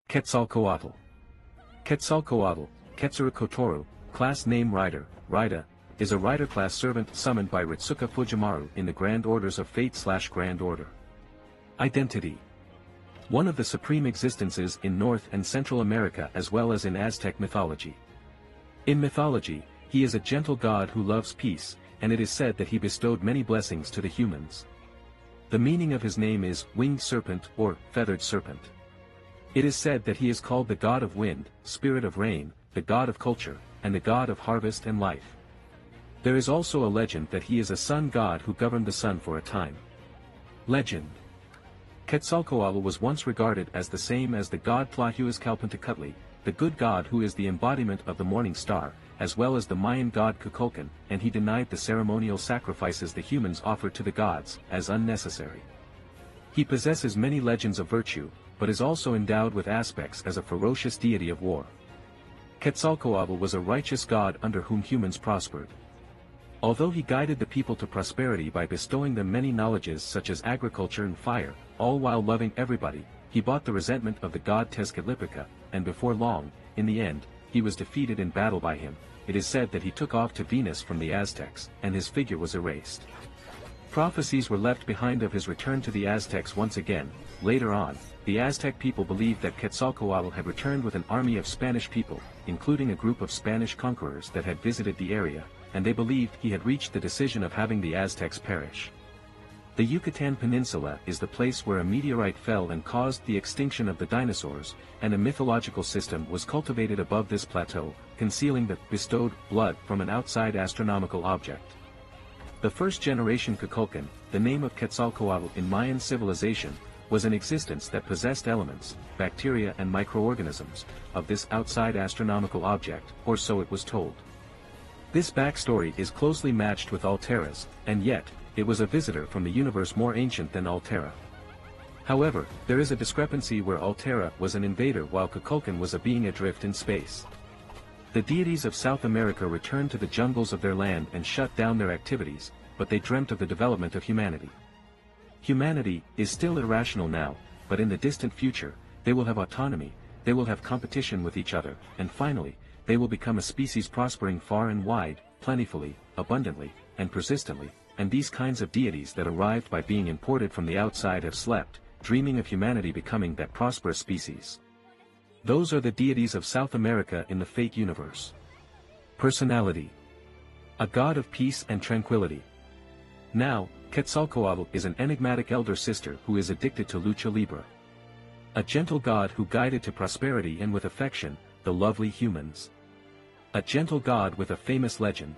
Quetzalcoatl. Quetzalcoatl, Quetzalcoatl, class name Rider, Rida, is a Rider class servant summoned by Ritsuka Fujimaru in the Grand Orders of Fate/Grand Order. Identity. One of the supreme existences in North and Central America as well as in Aztec mythology. In mythology, he is a gentle god who loves peace, and it is said that he bestowed many blessings to the humans. The meaning of his name is winged serpent or feathered serpent. It is said that he is called the god of wind, spirit of rain, the god of culture, and the god of harvest and life. There is also a legend that he is a sun god who governed the sun for a time. Legend. Quetzalcoatl was once regarded as the same as the god Tlahuizcalpantecutli, the good god who is the embodiment of the morning star, as well as the Mayan god Kukulkan, and he denied the ceremonial sacrifices the humans offered to the gods, as unnecessary. He possesses many legends of virtue, but is also endowed with aspects as a ferocious deity of war. Quetzalcoatl was a righteous god under whom humans prospered. Although he guided the people to prosperity by bestowing them many knowledges such as agriculture and fire, all while loving everybody, he bought the resentment of the god Tezcatlipoca, and before long, in the end, he was defeated in battle by him. It is said that he took off to Venus from the Aztecs, and his figure was erased. Prophecies were left behind of his return to the Aztecs once again. Later on, the Aztec people believed that Quetzalcoatl had returned with an army of Spanish people, including a group of Spanish conquerors that had visited the area, and they believed he had reached the decision of having the Aztecs perish. The Yucatan Peninsula is the place where a meteorite fell and caused the extinction of the dinosaurs, and a mythological system was cultivated above this plateau, concealing the bestowed blood from an outside astronomical object. The first-generation Kukulkan, the name of Quetzalcoatl in Mayan civilization, was an existence that possessed elements, bacteria and microorganisms, of this outside astronomical object, or so it was told. This backstory is closely matched with Altera's, and yet, it was a visitor from the universe more ancient than Altera. However, there is a discrepancy where Altera was an invader while Kukulkan was a being adrift in space. The deities of South America returned to the jungles of their land and shut down their activities, but they dreamt of the development of humanity. Humanity is still irrational now, but in the distant future, they will have autonomy, they will have competition with each other, and finally, they will become a species prospering far and wide, plentifully, abundantly, and persistently, and these kinds of deities that arrived by being imported from the outside have slept, dreaming of humanity becoming that prosperous species. Those are the deities of South America in the Fate universe. Personality. A god of peace and tranquility. Now, Quetzalcoatl is an enigmatic elder sister who is addicted to lucha libre. A gentle god who guided to prosperity and with affection, the lovely humans. A gentle god with a famous legend.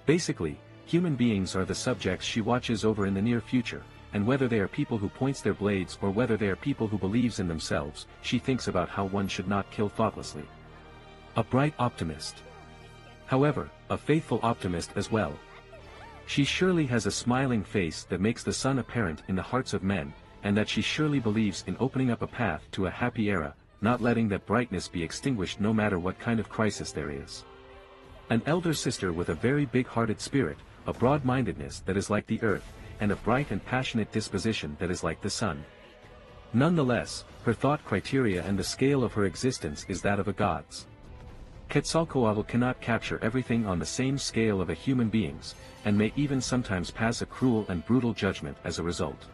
Basically, human beings are the subjects she watches over in the near future, and whether they are people who points their blades or whether they are people who believes in themselves, she thinks about how one should not kill thoughtlessly. A bright optimist. However, a faithful optimist as well. She surely has a smiling face that makes the sun apparent in the hearts of men, and that she surely believes in opening up a path to a happy era, not letting that brightness be extinguished no matter what kind of crisis there is. An elder sister with a very big-hearted spirit, a broad-mindedness that is like the earth, and a bright and passionate disposition that is like the sun. Nonetheless, her thought criteria and the scale of her existence is that of a god's. Quetzalcoatl cannot capture everything on the same scale of a human being's, and may even sometimes pass a cruel and brutal judgment as a result.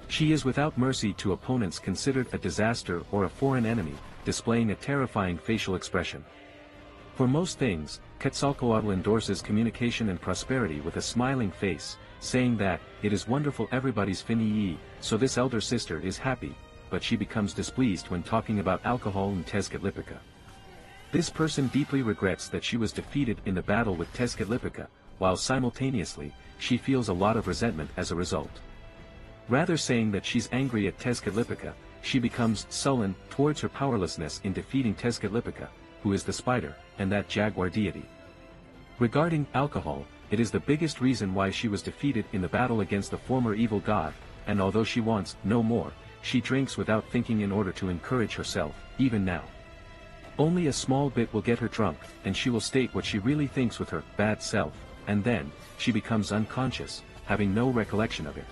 She is without mercy to opponents considered a disaster or a foreign enemy, displaying a terrifying facial expression. For most things, Quetzalcoatl endorses communication and prosperity with a smiling face, saying that, "It is wonderful everybody's finii," so this elder sister is happy, but she becomes displeased when talking about alcohol and Tezcatlipoca. This person deeply regrets that she was defeated in the battle with Tezcatlipoca, while simultaneously, she feels a lot of resentment as a result. Rather saying that she's angry at Tezcatlipoca, she becomes sullen towards her powerlessness in defeating Tezcatlipoca, who is the spider, and that jaguar deity. Regarding alcohol, it is the biggest reason why she was defeated in the battle against the former evil god, and although she wants no more, she drinks without thinking in order to encourage herself, even now. Only a small bit will get her drunk, and she will state what she really thinks with her bad self, and then, she becomes unconscious, having no recollection of it.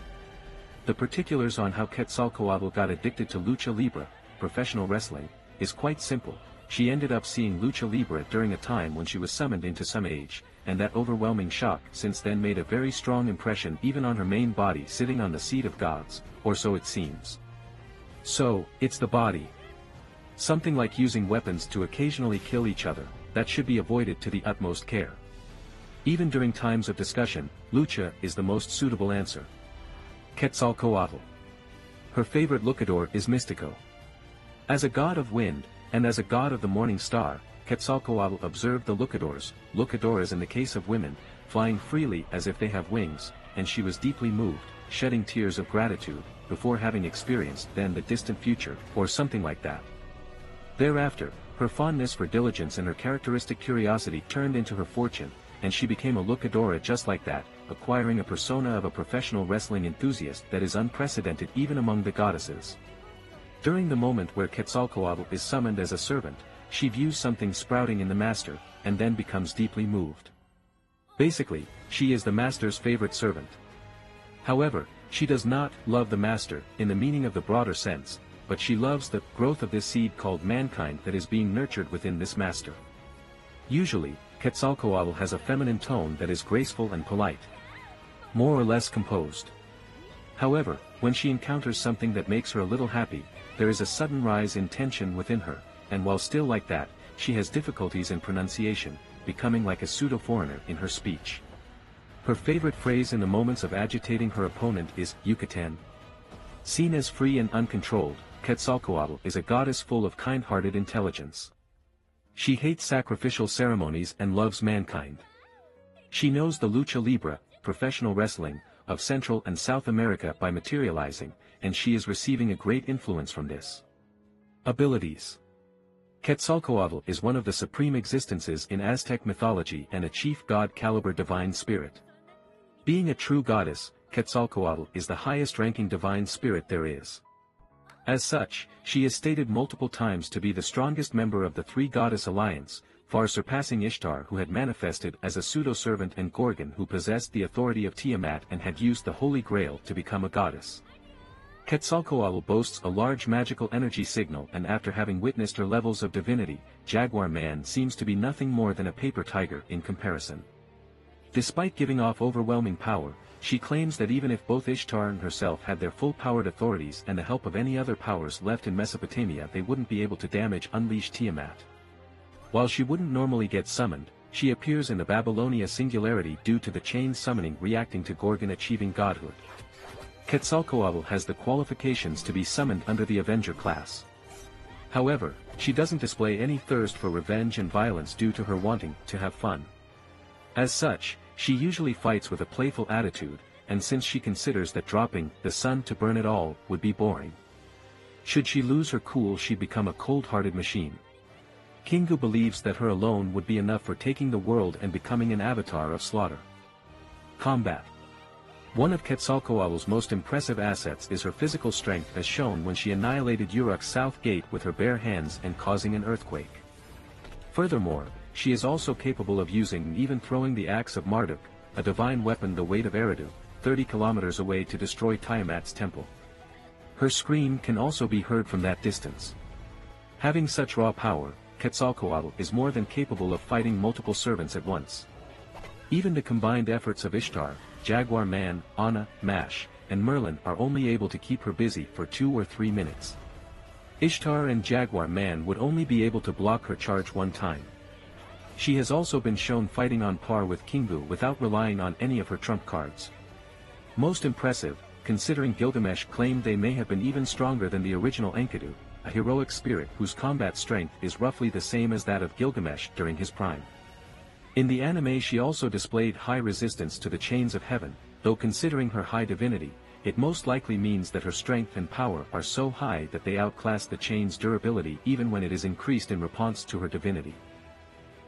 The particulars on how Quetzalcoatl got addicted to lucha libre, professional wrestling, is quite simple. She ended up seeing lucha libre during a time when she was summoned into some age, and that overwhelming shock since then made a very strong impression even on her main body sitting on the seat of gods, or so it seems. So, it's the body. Something like using weapons to occasionally kill each other, that should be avoided to the utmost care. Even during times of discussion, lucha is the most suitable answer. Quetzalcoatl. Her favorite luchador is Mystico. As a god of wind, and as a god of the morning star, Quetzalcoatl observed the luchadoras in the case of women, flying freely as if they have wings, and she was deeply moved, shedding tears of gratitude, before having experienced then the distant future, or something like that. Thereafter, her fondness for diligence and her characteristic curiosity turned into her fortune, and she became a luchadora just like that, acquiring a persona of a professional wrestling enthusiast that is unprecedented even among the goddesses. During the moment where Quetzalcoatl is summoned as a servant, she views something sprouting in the master, and then becomes deeply moved. Basically, she is the master's favorite servant. However, she does not love the master in the meaning of the broader sense, but she loves the growth of this seed called mankind that is being nurtured within this master. Usually, Quetzalcoatl has a feminine tone that is graceful and polite, more or less composed. However, when she encounters something that makes her a little happy, there is a sudden rise in tension within her, and while still like that, she has difficulties in pronunciation, becoming like a pseudo-foreigner in her speech. Her favorite phrase in the moments of agitating her opponent is Yucatan. Seen as free and uncontrolled, Quetzalcoatl is a goddess full of kind-hearted intelligence. She hates sacrificial ceremonies and loves mankind. She knows the lucha libre, professional wrestling, of Central and South America by materializing, and she is receiving a great influence from this. Abilities. Quetzalcoatl is one of the supreme existences in Aztec mythology and a chief god-caliber divine spirit. Being a true goddess, Quetzalcoatl is the highest-ranking divine spirit there is. As such, she is stated multiple times to be the strongest member of the three-goddess alliance, far surpassing Ishtar, who had manifested as a pseudo-servant, and Gorgon, who possessed the authority of Tiamat and had used the Holy Grail to become a goddess. Quetzalcoatl boasts a large magical energy signal, and after having witnessed her levels of divinity, Jaguar Man seems to be nothing more than a paper tiger in comparison. Despite giving off overwhelming power, she claims that even if both Ishtar and herself had their full-powered authorities and the help of any other powers left in Mesopotamia, they wouldn't be able to unleash Tiamat. While she wouldn't normally get summoned, she appears in the Babylonia singularity due to the chain summoning reacting to Gorgon achieving godhood. Quetzalcoatl has the qualifications to be summoned under the Avenger class. However, she doesn't display any thirst for revenge and violence due to her wanting to have fun. As such, she usually fights with a playful attitude, and since she considers that dropping the sun to burn it all would be boring. Should she lose her cool, she'd become a cold-hearted machine. Kingu believes that her alone would be enough for taking the world and becoming an avatar of slaughter. Combat. One of Quetzalcoatl's most impressive assets is her physical strength, as shown when she annihilated Uruk's south gate with her bare hands and causing an earthquake. Furthermore, she is also capable of using and even throwing the axe of Marduk, a divine weapon the weight of Eridu, 30 kilometers away to destroy Tiamat's temple. Her scream can also be heard from that distance. Having such raw power, Quetzalcoatl is more than capable of fighting multiple servants at once. Even the combined efforts of Ishtar, Jaguar Man, Anna, Mash, and Merlin are only able to keep her busy for 2 or 3 minutes. Ishtar and Jaguar Man would only be able to block her charge one time. She has also been shown fighting on par with Kingu without relying on any of her trump cards. Most impressive, considering Gilgamesh claimed they may have been even stronger than the original Enkidu, a heroic spirit whose combat strength is roughly the same as that of Gilgamesh during his prime. In the anime she also displayed high resistance to the chains of heaven, though considering her high divinity, it most likely means that her strength and power are so high that they outclass the chain's durability even when it is increased in response to her divinity.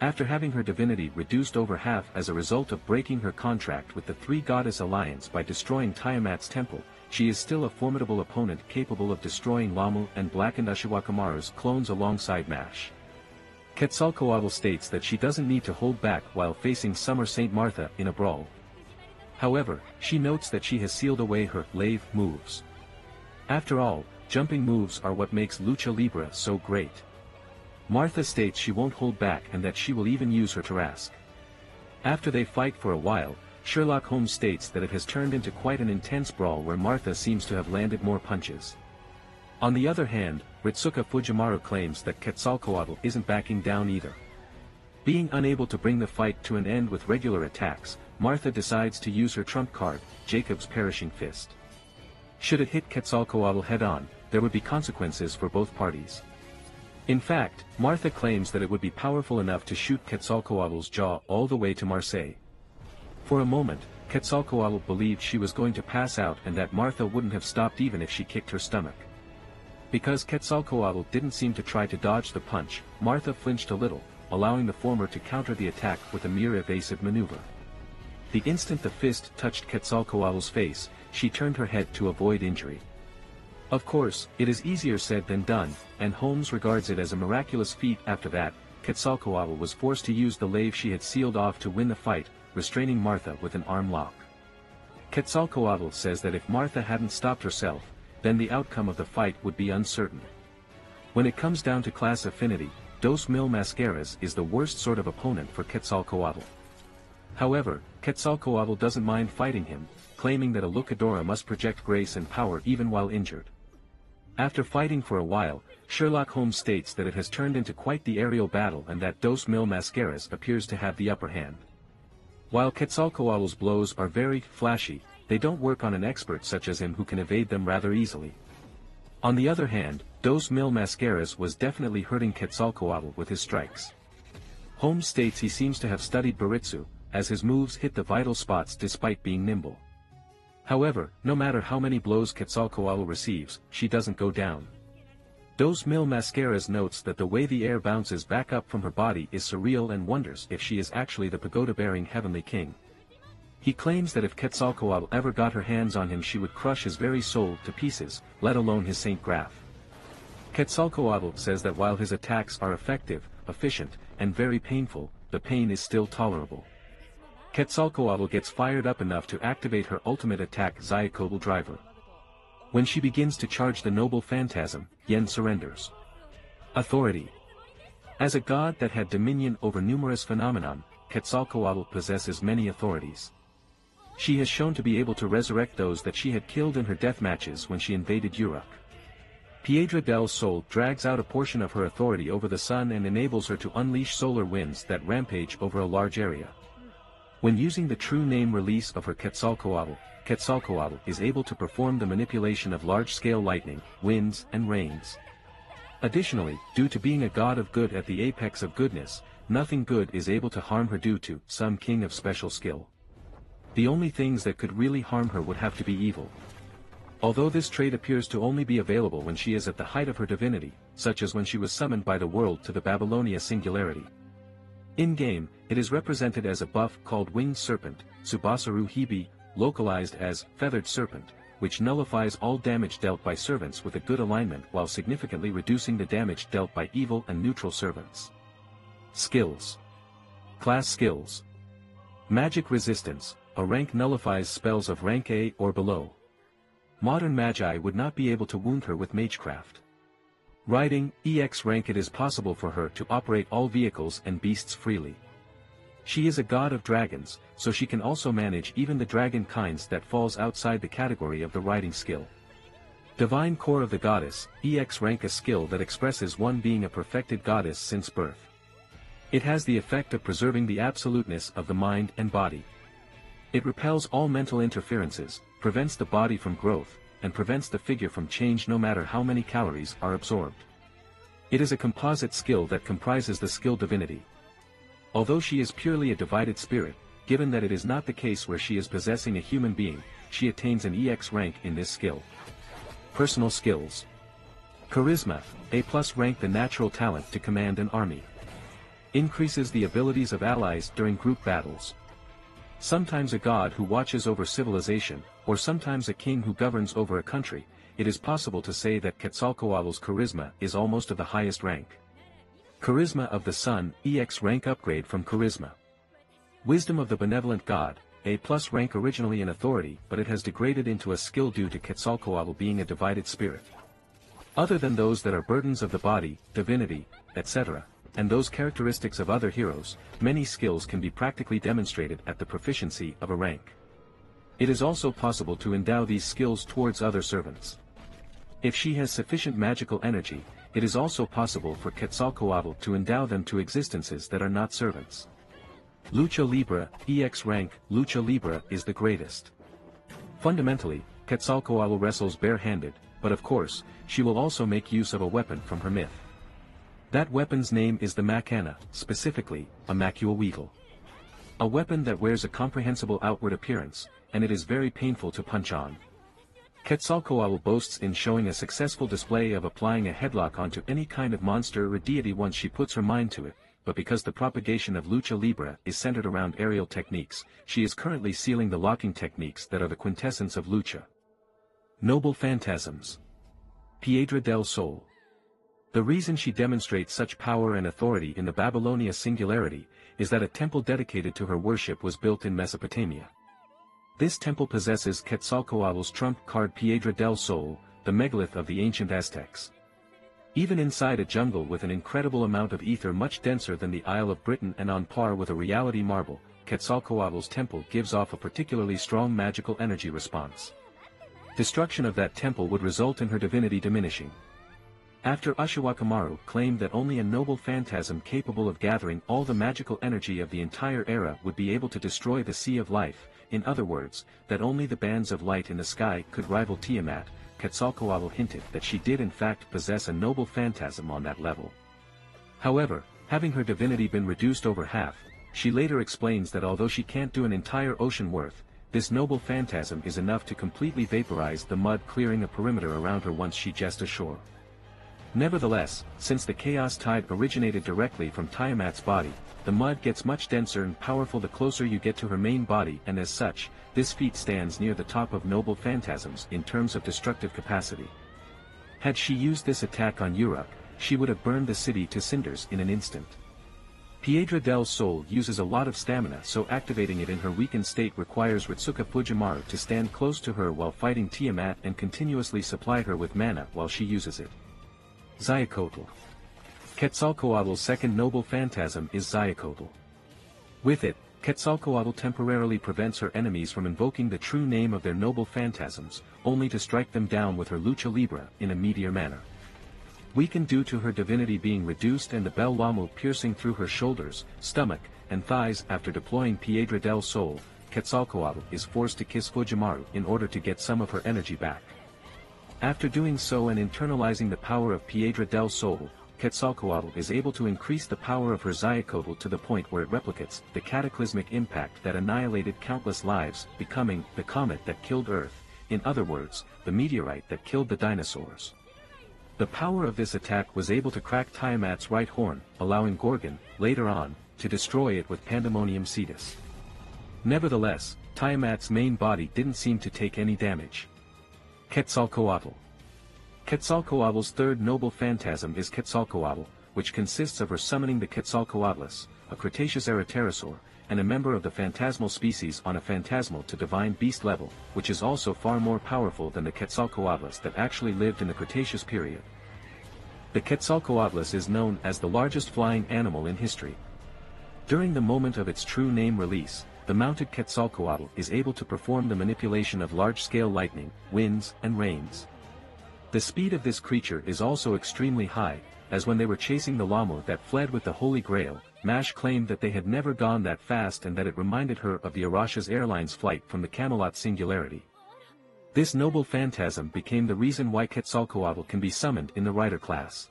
After having her divinity reduced over half as a result of breaking her contract with the Three-Goddess Alliance by destroying Tiamat's temple, she is still a formidable opponent capable of destroying Lamu and blackened Ushiwakamaru's clones alongside Mash. Quetzalcoatl states that she doesn't need to hold back while facing Summer St. Martha in a brawl. However, she notes that she has sealed away her lave moves. After all, jumping moves are what makes Lucha Libre so great. Martha states she won't hold back and that she will even use her Tarrasque. After they fight for a while, Sherlock Holmes states that it has turned into quite an intense brawl where Martha seems to have landed more punches. On the other hand, Ritsuka Fujimaru claims that Quetzalcoatl isn't backing down either. Being unable to bring the fight to an end with regular attacks, Martha decides to use her trump card, Jacob's Perishing Fist. Should it hit Quetzalcoatl head-on, there would be consequences for both parties. In fact, Martha claims that it would be powerful enough to shoot Quetzalcoatl's jaw all the way to Marseille. For a moment, Quetzalcoatl believed she was going to pass out and that Martha wouldn't have stopped even if she kicked her stomach. Because Quetzalcoatl didn't seem to try to dodge the punch, Martha flinched a little, allowing the former to counter the attack with a mere evasive maneuver. The instant the fist touched Quetzalcoatl's face, she turned her head to avoid injury. Of course, it is easier said than done, and Holmes regards it as a miraculous feat. After that, Quetzalcoatl was forced to use the lave she had sealed off to win the fight, restraining Martha with an arm lock. Quetzalcoatl says that if Martha hadn't stopped herself, then the outcome of the fight would be uncertain. When it comes down to class affinity, Dos Mil Mascaras is the worst sort of opponent for Quetzalcoatl. However, Quetzalcoatl doesn't mind fighting him, claiming that a luchadora must project grace and power even while injured. After fighting for a while, Sherlock Holmes states that it has turned into quite the aerial battle and that Dos Mil Mascaras appears to have the upper hand. While Quetzalcoatl's blows are very flashy, they don't work on an expert such as him who can evade them rather easily. On the other hand, Dos Mil Mascaras was definitely hurting Quetzalcoatl with his strikes. Holmes states he seems to have studied Baritsu, as his moves hit the vital spots despite being nimble. However, no matter how many blows Quetzalcoatl receives, she doesn't go down. Dos Mil Mascaras notes that the way the air bounces back up from her body is surreal and wonders if she is actually the pagoda-bearing heavenly king. He claims that if Quetzalcoatl ever got her hands on him she would crush his very soul to pieces, let alone his Saint Graph. Quetzalcoatl says that while his attacks are effective, efficient, and very painful, the pain is still tolerable. Quetzalcoatl gets fired up enough to activate her ultimate attack, Zyacodal Driver. When she begins to charge the noble phantasm, Yen surrenders. Authority. As a god that had dominion over numerous phenomenon, Quetzalcoatl possesses many authorities. She has shown to be able to resurrect those that she had killed in her death matches when she invaded Uruk. Piedra del Sol drags out a portion of her authority over the sun and enables her to unleash solar winds that rampage over a large area. When using the true name release of her Quetzalcoatl, Quetzalcoatl is able to perform the manipulation of large-scale lightning, winds, and rains. Additionally, due to being a god of good at the apex of goodness, nothing good is able to harm her due to some king of special skill. The only things that could really harm her would have to be evil. Although this trait appears to only be available when she is at the height of her divinity, such as when she was summoned by the world to the Babylonia Singularity. In-game, it is represented as a buff called Winged Serpent, Tsubasaru Hibi, localized as Feathered Serpent, which nullifies all damage dealt by servants with a good alignment while significantly reducing the damage dealt by evil and neutral servants. Skills. Class skills. Magic Resistance, a rank nullifies spells of rank A or below. Modern Magi would not be able to wound her with Magecraft. Riding, EX rank. It is possible for her to operate all vehicles and beasts freely. She is a god of dragons, so she can also manage even the dragon kinds that falls outside the category of the riding skill. Divine Core of the Goddess, EX rank. A skill that expresses one being a perfected goddess since birth. It has the effect of preserving the absoluteness of the mind and body. It repels all mental interferences, prevents the body from growth, and prevents the figure from change no matter how many calories are absorbed. It is a composite skill that comprises the skill divinity. Although she is purely a divided spirit, given that it is not the case where she is possessing a human being, she attains an EX rank in this skill. Personal skills. Charisma, A+ rank. The natural talent to command an army. Increases the abilities of allies during group battles. Sometimes a god who watches over civilization, or sometimes a king who governs over a country, it is possible to say that Quetzalcoatl's charisma is almost of the highest rank. Charisma of the Sun, EX rank. Upgrade from Charisma. Wisdom of the Benevolent God, A+ rank. Originally an authority, but it has degraded into a skill due to Quetzalcoatl being a divided spirit. Other than those that are burdens of the body, divinity, etc., and those characteristics of other heroes, many skills can be practically demonstrated at the proficiency of a rank. It is also possible to endow these skills towards other servants. If she has sufficient magical energy, it is also possible for Quetzalcoatl to endow them to existences that are not servants. Lucha Libre, EX rank, Lucha Libre is the greatest. Fundamentally, Quetzalcoatl wrestles bare-handed, but of course, she will also make use of a weapon from her myth. That weapon's name is the Macana, specifically, a Macuahuitl. A weapon that wears a comprehensible outward appearance, and it is very painful to punch on. Quetzalcoatl boasts in showing a successful display of applying a headlock onto any kind of monster or deity once she puts her mind to it, but because the propagation of Lucha Libre is centered around aerial techniques, she is currently sealing the locking techniques that are the quintessence of Lucha. Noble Phantasms. Piedra del Sol. The reason she demonstrates such power and authority in the Babylonia singularity is that a temple dedicated to her worship was built in Mesopotamia. This temple possesses Quetzalcoatl's trump card Piedra del Sol, the megalith of the ancient Aztecs. Even inside a jungle with an incredible amount of ether much denser than the Isle of Britain and on par with a reality marble, Quetzalcoatl's temple gives off a particularly strong magical energy response. Destruction of that temple would result in her divinity diminishing. After Ushawakamaru claimed that only a noble phantasm capable of gathering all the magical energy of the entire era would be able to destroy the Sea of Life, in other words, that only the bands of light in the sky could rival Tiamat, Quetzalcoatl hinted that she did in fact possess a noble phantasm on that level. However, having her divinity been reduced over half, she later explains that although she can't do an entire ocean worth, this noble phantasm is enough to completely vaporize the mud clearing a perimeter around her once she jetts ashore. Nevertheless, since the chaos tide originated directly from Tiamat's body, the mud gets much denser and powerful the closer you get to her main body, and as such, this feat stands near the top of noble phantasms in terms of destructive capacity. Had she used this attack on Uruk, she would have burned the city to cinders in an instant. Piedra del Sol uses a lot of stamina, so activating it in her weakened state requires Ritsuka Fujimaru to stand close to her while fighting Tiamat and continuously supply her with mana while she uses it. Xiacotl. Quetzalcoatl's second noble phantasm is Xiacotl. With it, Quetzalcoatl temporarily prevents her enemies from invoking the true name of their noble phantasms, only to strike them down with her Lucha Libre in a meteor manner. Weakened due to her divinity being reduced and the Bel Lamu piercing through her shoulders, stomach, and thighs after deploying Piedra del Sol, Quetzalcoatl is forced to kiss Fujimaru in order to get some of her energy back. After doing so and internalizing the power of Piedra del Sol, Quetzalcoatl is able to increase the power of her Xiacotl to the point where it replicates the cataclysmic impact that annihilated countless lives, becoming the comet that killed Earth, in other words, the meteorite that killed the dinosaurs. The power of this attack was able to crack Tiamat's right horn, allowing Gorgon, later on, to destroy it with Pandemonium Cetus. Nevertheless, Tiamat's main body didn't seem to take any damage. Quetzalcoatl. Quetzalcoatl's third noble phantasm is Quetzalcoatl, which consists of her summoning the Quetzalcoatlus, a Cretaceous-era pterosaur, and a member of the phantasmal species on a phantasmal to divine beast level, which is also far more powerful than the Quetzalcoatlus that actually lived in the Cretaceous period. The Quetzalcoatlus is known as the largest flying animal in history. During the moment of its true name release, the mounted Quetzalcoatl is able to perform the manipulation of large-scale lightning, winds, and rains. The speed of this creature is also extremely high, as when they were chasing the llama that fled with the Holy Grail, Mash claimed that they had never gone that fast and that it reminded her of the Arash's Airlines flight from the Camelot Singularity. This noble phantasm became the reason why Quetzalcoatl can be summoned in the Rider class.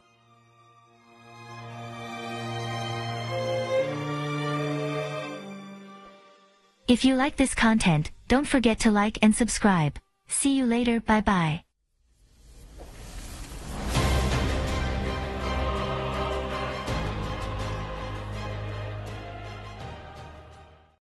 If you like this content, don't forget to like and subscribe. See you later, bye bye.